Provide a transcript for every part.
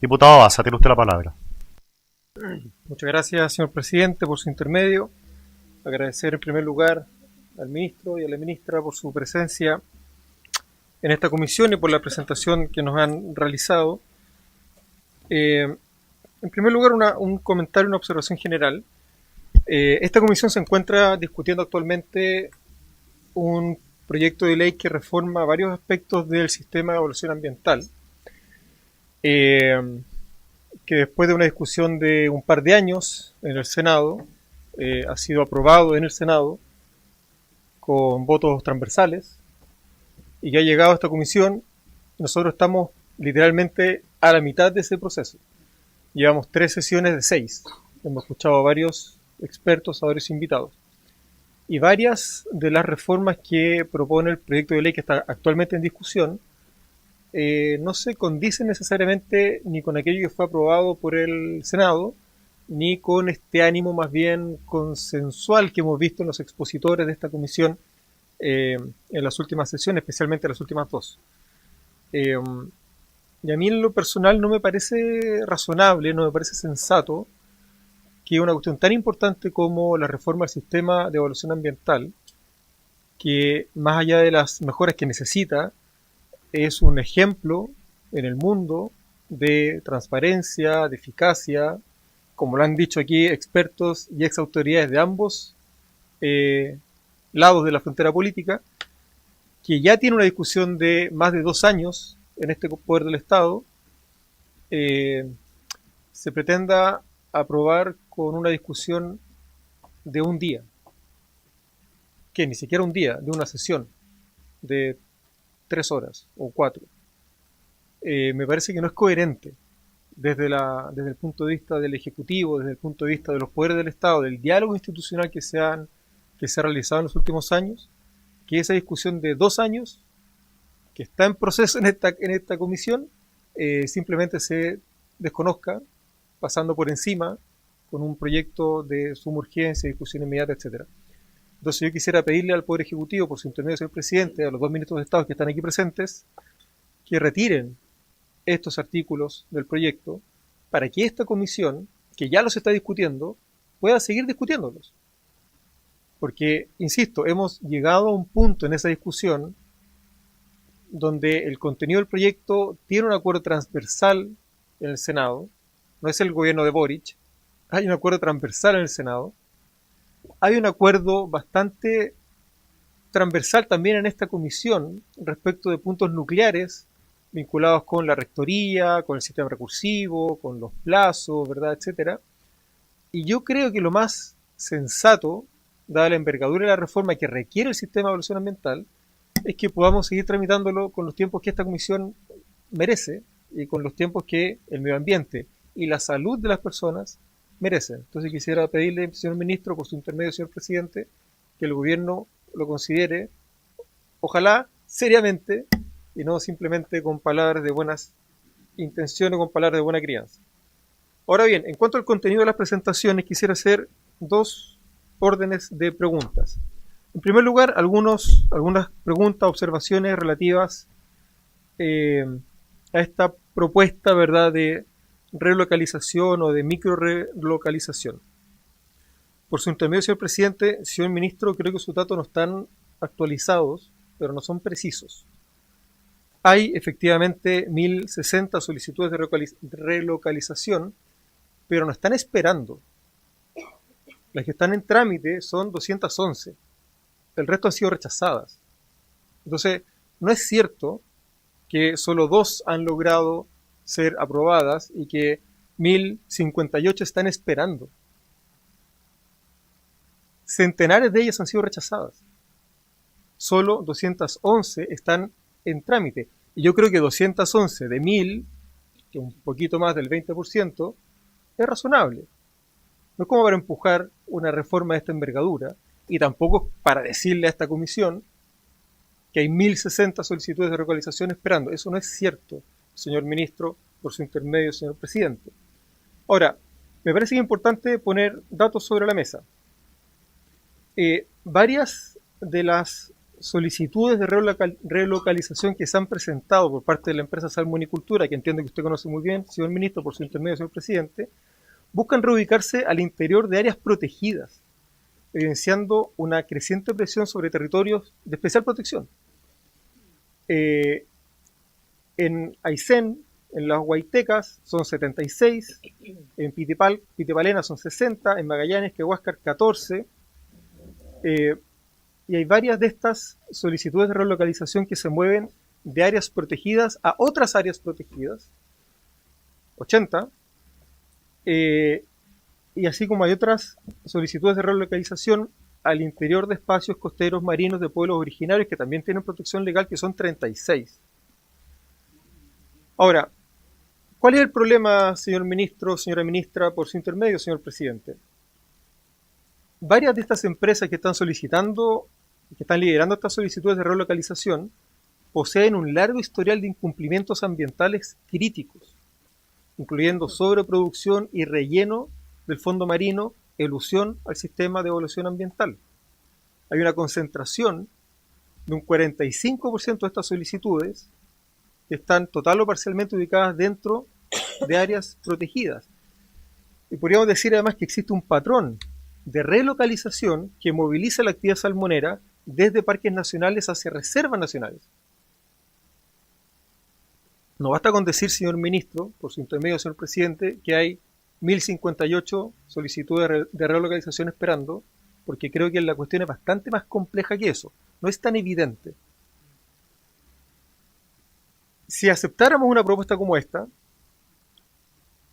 Diputado Baza, tiene usted la palabra. Muchas gracias, señor presidente, por su intermedio. Agradecer en primer lugar al ministro y a la ministra por su presencia en esta comisión y por la presentación que nos han realizado. En primer lugar, un comentario, una observación general. Esta comisión se encuentra discutiendo actualmente un proyecto de ley que reforma varios aspectos del sistema de evaluación ambiental, que después de una discusión de un par de años en el Senado, ha sido aprobado en el Senado con votos transversales y que ha llegado a esta comisión. Nosotros estamos literalmente a la mitad de ese proceso. Llevamos 3 sesiones de 6. Hemos escuchado a varios expertos, a varios invitados. Y varias de las reformas que propone el proyecto de ley que está actualmente en discusión no se condicen necesariamente ni con aquello que fue aprobado por el Senado, ni con este ánimo más bien consensual que hemos visto en los expositores de esta comisión en las últimas sesiones, especialmente en las últimas dos. Y a mí en lo personal no me parece razonable, no me parece sensato que una cuestión tan importante como la reforma del sistema de evaluación ambiental, que más allá de las mejoras que necesita, es un ejemplo en el mundo de transparencia, de eficacia, como lo han dicho aquí expertos y ex autoridades de ambos lados de la frontera política, que ya tiene una discusión de más de 2 años en este poder del Estado, se pretenda aprobar con una discusión de un día, que ni siquiera un día, de una sesión de 3 horas o 4. Me parece que no es coherente desde el punto de vista del Ejecutivo, desde el punto de vista de los poderes del Estado, del diálogo institucional que se ha realizado en los últimos años, que esa discusión de 2 años, que está en proceso en esta comisión, simplemente se desconozca, pasando por encima con un proyecto de suma urgencia, discusión inmediata, etcétera. Entonces yo quisiera pedirle al Poder Ejecutivo, por su intermedio, señor presidente, a los 2 ministros de Estado que están aquí presentes, que retiren estos artículos del proyecto para que esta comisión, que ya los está discutiendo, pueda seguir discutiéndolos. Porque, insisto, hemos llegado a un punto en esa discusión donde el contenido del proyecto tiene un acuerdo transversal en el Senado, no es el gobierno de Boric, hay un acuerdo transversal en el Senado, hay un acuerdo bastante transversal también en esta comisión respecto de puntos nucleares vinculados con la rectoría, con el sistema recursivo, con los plazos, ¿verdad?, etcétera. Y yo creo que lo más sensato, dada la envergadura de la reforma que requiere el sistema de evaluación ambiental, es que podamos seguir tramitándolo con los tiempos que esta comisión merece y con los tiempos que el medio ambiente y la salud de las personas merecen. Entonces quisiera pedirle, señor ministro, por su intermedio, señor presidente, que el gobierno lo considere, ojalá seriamente, y no simplemente con palabras de buenas intenciones o con palabras de buena crianza. Ahora bien, en cuanto al contenido de las presentaciones, quisiera hacer 2 órdenes de preguntas. En primer lugar, algunas preguntas, observaciones relativas a esta propuesta, ¿verdad?, de relocalización o de micro relocalización. Por su intermedio, señor presidente, señor ministro, creo que sus datos no están actualizados, pero no son precisos. Hay efectivamente 1060 solicitudes de relocalización, pero no están esperando. Las que están en trámite son 211. El resto han sido rechazadas. Entonces, no es cierto que solo 2 han logrado ser aprobadas y que 1058 están esperando. Centenares de ellas han sido rechazadas. Solo 211 están en trámite. Y yo creo que 211 de 1000, que un poquito más del 20%, es razonable. No es como para empujar una reforma de esta envergadura, y tampoco para decirle a esta comisión que hay 1060 solicitudes de relocalización esperando. Eso no es cierto, señor ministro, por su intermedio, señor presidente. Ahora, me parece importante poner datos sobre la mesa. Varias de las solicitudes de relocalización que se han presentado por parte de la empresa Salmonicultura, que entiendo que usted conoce muy bien, señor ministro, por su intermedio, señor presidente, buscan reubicarse al interior de áreas protegidas, evidenciando una creciente presión sobre territorios de especial protección. En Aysén, en las Huaytecas, son 76, en Pitepalena son 60, en Magallanes, Huáscar 14, y hay varias de estas solicitudes de relocalización que se mueven de áreas protegidas a otras áreas protegidas, 80, y así como hay otras solicitudes de relocalización al interior de espacios costeros marinos de pueblos originarios que también tienen protección legal, que son 36. Ahora, ¿cuál es el problema, señor ministro, señora ministra, por su intermedio, señor presidente? Varias de estas empresas que están solicitando, que están liderando estas solicitudes de relocalización, poseen un largo historial de incumplimientos ambientales críticos, incluyendo sobreproducción y relleno del fondo marino, elusión al sistema de evaluación ambiental. Hay una concentración de un 45% de estas solicitudes que están total o parcialmente ubicadas dentro de áreas protegidas. Y podríamos decir además que existe un patrón de relocalización que moviliza la actividad salmonera desde parques nacionales hacia reservas nacionales. No basta con decir, señor ministro, por su intermedio, señor presidente, que hay 1058 solicitudes de relocalización esperando, porque creo que la cuestión es bastante más compleja que eso. No es tan evidente. Si aceptáramos una propuesta como esta,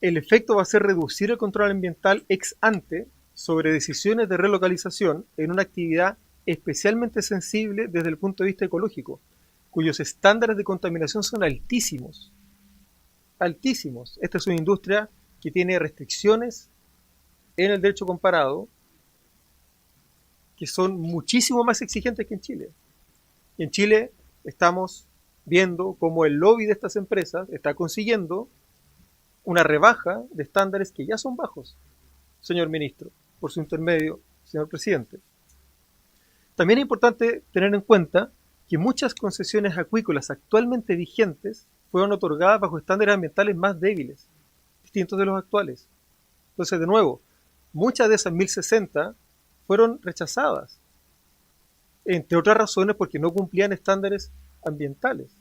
el efecto va a ser reducir el control ambiental ex ante sobre decisiones de relocalización en una actividad especialmente sensible desde el punto de vista ecológico, cuyos estándares de contaminación son altísimos. Altísimos. Esta es una industria que tiene restricciones en el derecho comparado que son muchísimo más exigentes que en Chile. Y en Chile estamos viendo cómo el lobby de estas empresas está consiguiendo una rebaja de estándares que ya son bajos, señor ministro, por su intermedio, señor presidente. También es importante tener en cuenta que muchas concesiones acuícolas actualmente vigentes fueron otorgadas bajo estándares ambientales más débiles, distintos de los actuales. Entonces, de nuevo, muchas de esas 1060 fueron rechazadas, entre otras razones porque no cumplían estándares ambientales.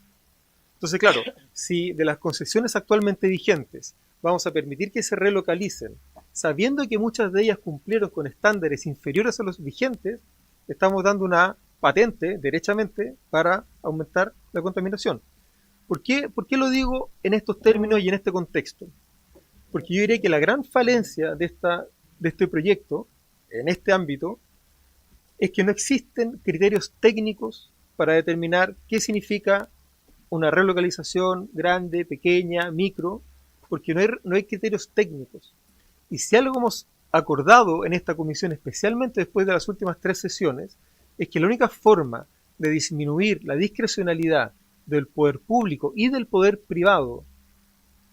Entonces, claro, si de las concesiones actualmente vigentes vamos a permitir que se relocalicen, sabiendo que muchas de ellas cumplieron con estándares inferiores a los vigentes, estamos dando una patente, derechamente, para aumentar la contaminación. ¿Por qué lo digo en estos términos y en este contexto? Porque yo diría que la gran falencia de este proyecto, en este ámbito, es que no existen criterios técnicos para determinar qué significa una relocalización grande, pequeña, micro, porque no hay criterios técnicos. Y si algo hemos acordado en esta comisión, especialmente después de las últimas 3 sesiones, es que la única forma de disminuir la discrecionalidad del poder público y del poder privado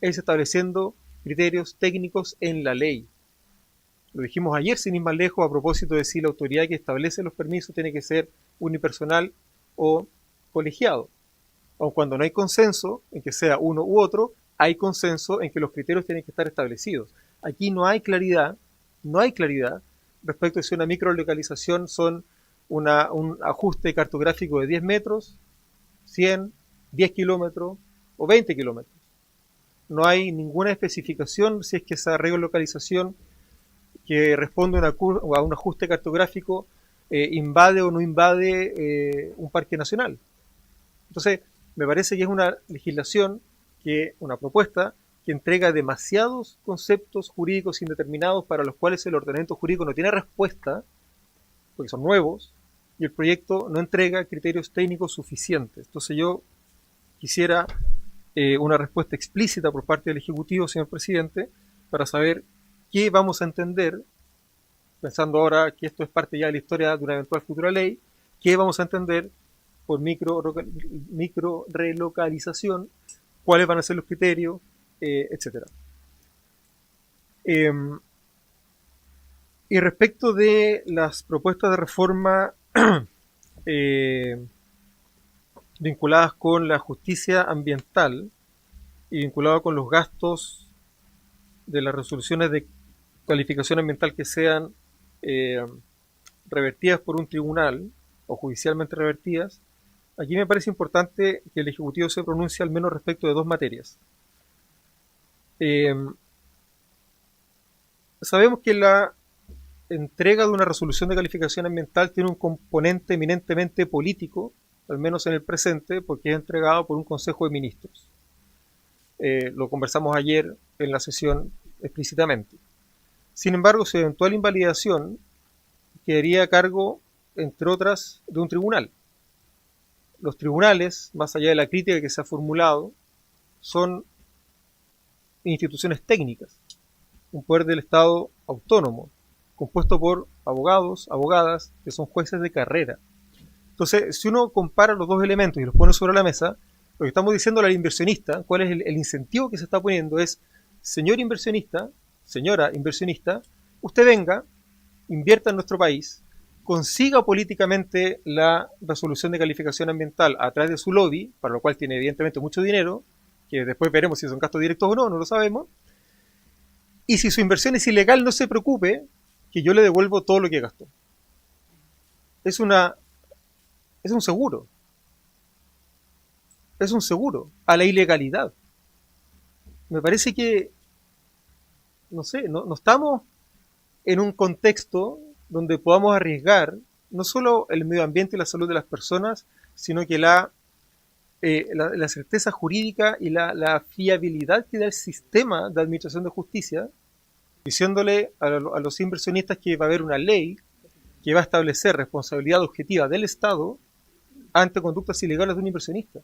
es estableciendo criterios técnicos en la ley. Lo dijimos ayer sin ir más lejos a propósito de si la autoridad que establece los permisos tiene que ser unipersonal o colegiado. Aun cuando no hay consenso en que sea uno u otro, hay consenso en que los criterios tienen que estar establecidos. Aquí no hay claridad respecto a si una microlocalización son un ajuste cartográfico de 10 metros, 100, 10 kilómetros o 20 kilómetros. No hay ninguna especificación si es que esa relocalización que responde a un ajuste cartográfico invade o no invade un parque nacional. Entonces, me parece que es una legislación, una propuesta que entrega demasiados conceptos jurídicos indeterminados para los cuales el ordenamiento jurídico no tiene respuesta, porque son nuevos, y el proyecto no entrega criterios técnicos suficientes. Entonces yo quisiera una respuesta explícita por parte del Ejecutivo, señor presidente, para saber qué vamos a entender, pensando ahora que esto es parte ya de la historia de una eventual futura ley, qué vamos a entender por micro relocalización, cuáles van a ser los criterios, etcétera. Y respecto de las propuestas de reforma eh, vinculadas con la justicia ambiental y vinculadas con los gastos de las resoluciones de calificación ambiental que sean eh, revertidas por un tribunal o judicialmente revertidas, aquí me parece importante que el Ejecutivo se pronuncie al menos respecto de dos materias. Eh, Sabemos que la entrega de una resolución de calificación ambiental tiene un componente eminentemente político, al menos en el presente, porque es entregado por un Consejo de Ministros. Lo conversamos ayer en la sesión explícitamente. Sin embargo, su eventual invalidación quedaría a cargo, entre otras, de un tribunal. Los tribunales, más allá de la crítica que se ha formulado, son instituciones técnicas, un poder del Estado autónomo, compuesto por abogados, abogadas, que son jueces de carrera. Entonces, si uno compara los dos elementos y los pone sobre la mesa, lo que estamos diciendo al inversionista, cuál es el incentivo que se está poniendo es, señor inversionista, señora inversionista, usted venga, invierta en nuestro país, consiga políticamente la resolución de calificación ambiental a través de su lobby, para lo cual tiene evidentemente mucho dinero, que después veremos si son gastos directos o no, no lo sabemos, y si su inversión es ilegal, no se preocupe, que yo le devuelvo todo lo que gastó. Es una es un seguro. Es un seguro a la ilegalidad. Me parece que, no sé, no estamos en un contexto donde podamos arriesgar no solo el medio ambiente y la salud de las personas, sino que la certeza jurídica y la fiabilidad que da el sistema de administración de justicia, diciéndole a los inversionistas que va a haber una ley que va a establecer responsabilidad objetiva del Estado ante conductas ilegales de un inversionista.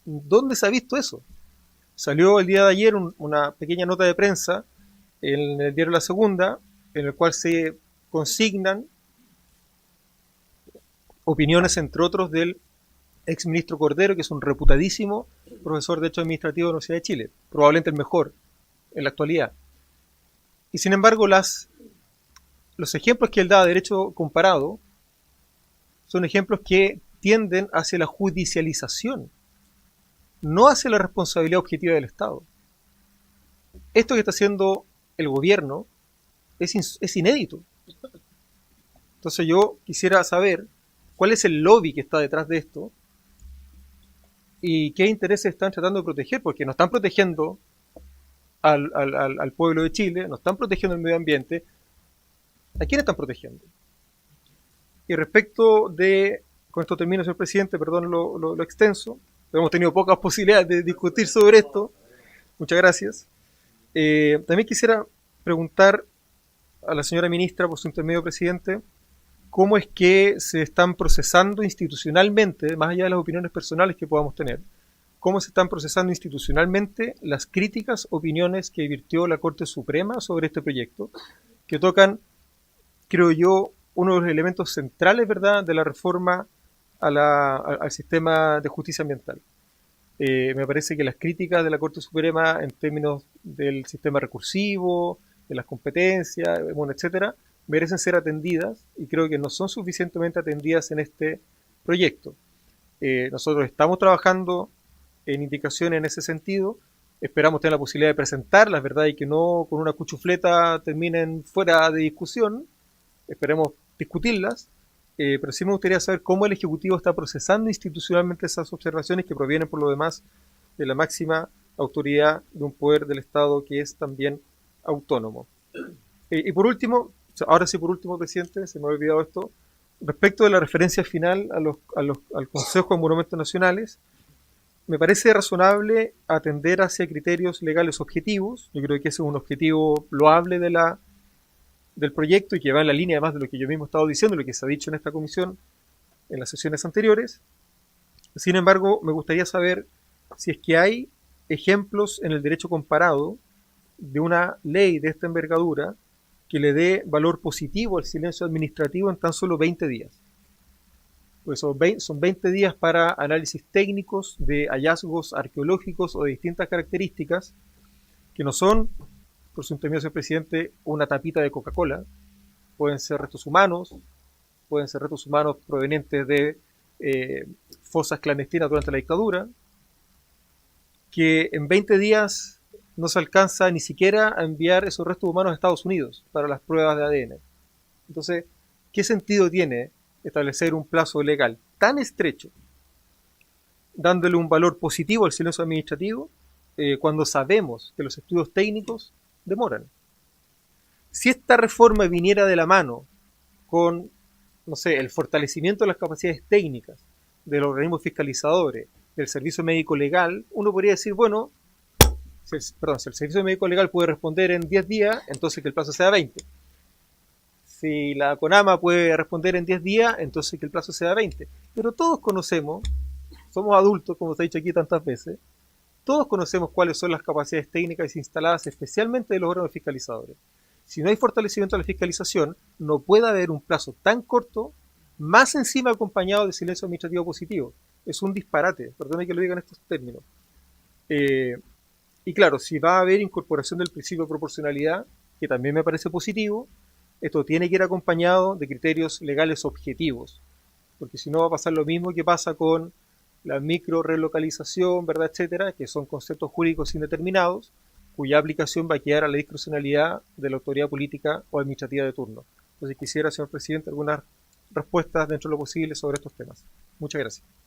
¿Dónde se ha visto eso? Salió el día de ayer una pequeña nota de prensa en el diario La Segunda, en el cual se consignan opiniones, entre otros, del exministro Cordero, que es un reputadísimo profesor de Derecho Administrativo de la Universidad de Chile, probablemente el mejor en la actualidad. Y sin embargo, los ejemplos que él da de derecho comparado son ejemplos que tienden hacia la judicialización, no hacia la responsabilidad objetiva del Estado. Esto que está haciendo el gobierno es inédito. Entonces yo quisiera saber cuál es el lobby que está detrás de esto y qué intereses están tratando de proteger, porque no están protegiendo al pueblo de Chile, no están protegiendo el medio ambiente. ¿A quién están protegiendo? Y respecto de, con esto termino, señor presidente, perdón lo extenso, pero hemos tenido pocas posibilidades de discutir sobre esto. Muchas gracias. También quisiera preguntar a la señora ministra, por su intermedio, presidente, cómo es que se están procesando institucionalmente, más allá de las opiniones personales que podamos tener, cómo se están procesando institucionalmente las críticas, opiniones que virtió la Corte Suprema sobre este proyecto, que tocan, creo yo, uno de los elementos centrales, ¿verdad?, de la reforma al sistema de justicia ambiental. Me parece que las críticas de la Corte Suprema en términos del sistema recursivo, de las competencias, bueno, etcétera, merecen ser atendidas y creo que no son suficientemente atendidas en este proyecto. Nosotros estamos trabajando en indicaciones en ese sentido, esperamos tener la posibilidad de presentarlas, ¿verdad? Y que no con una cuchufleta terminen fuera de discusión, esperemos discutirlas, pero sí me gustaría saber cómo el Ejecutivo está procesando institucionalmente esas observaciones que provienen por lo demás de la máxima autoridad de un poder del Estado que es también autónomo. Y por último, ahora sí por último, presidente, se me ha olvidado esto, respecto de la referencia final al Consejo de Monumentos Nacionales, me parece razonable atender hacia criterios legales objetivos. Yo creo que ese es un objetivo loable del proyecto y que va en la línea además de lo que yo mismo he estado diciendo, lo que se ha dicho en esta comisión en las sesiones anteriores. Sin embargo, me gustaría saber si es que hay ejemplos en el derecho comparado de una ley de esta envergadura que le dé valor positivo al silencio administrativo en tan solo 20 días. Pues son 20 días para análisis técnicos de hallazgos arqueológicos o de distintas características que no son, por su intermedio, señor presidente, una tapita de Coca-Cola. Pueden ser restos humanos, pueden ser restos humanos provenientes de fosas clandestinas durante la dictadura, que en 20 días no se alcanza ni siquiera a enviar esos restos humanos a Estados Unidos para las pruebas de ADN. Entonces, ¿qué sentido tiene establecer un plazo legal tan estrecho, dándole un valor positivo al silencio administrativo, cuando sabemos que los estudios técnicos demoran? Si esta reforma viniera de la mano con, no sé, el fortalecimiento de las capacidades técnicas de los organismos fiscalizadores, del servicio médico legal, uno podría decir, bueno, si el servicio médico legal puede responder en 10 días, entonces que el plazo sea 20. Si la CONAMA puede responder en 10 días, entonces que el plazo sea 20. Pero todos conocemos, somos adultos, como se ha dicho aquí tantas veces, todos conocemos cuáles son las capacidades técnicas instaladas especialmente de los órganos fiscalizadores. Si no hay fortalecimiento de la fiscalización, no puede haber un plazo tan corto, más encima acompañado de silencio administrativo positivo. Es un disparate, perdone que lo diga en estos términos. Y claro, si va a haber incorporación del principio de proporcionalidad, que también me parece positivo, esto tiene que ir acompañado de criterios legales objetivos, porque si no va a pasar lo mismo que pasa con la micro relocalización, ¿verdad?, etcétera, que son conceptos jurídicos indeterminados, cuya aplicación va a quedar a la discrecionalidad de la autoridad política o administrativa de turno. Entonces quisiera, señor presidente, algunas respuestas dentro de lo posible sobre estos temas. Muchas gracias.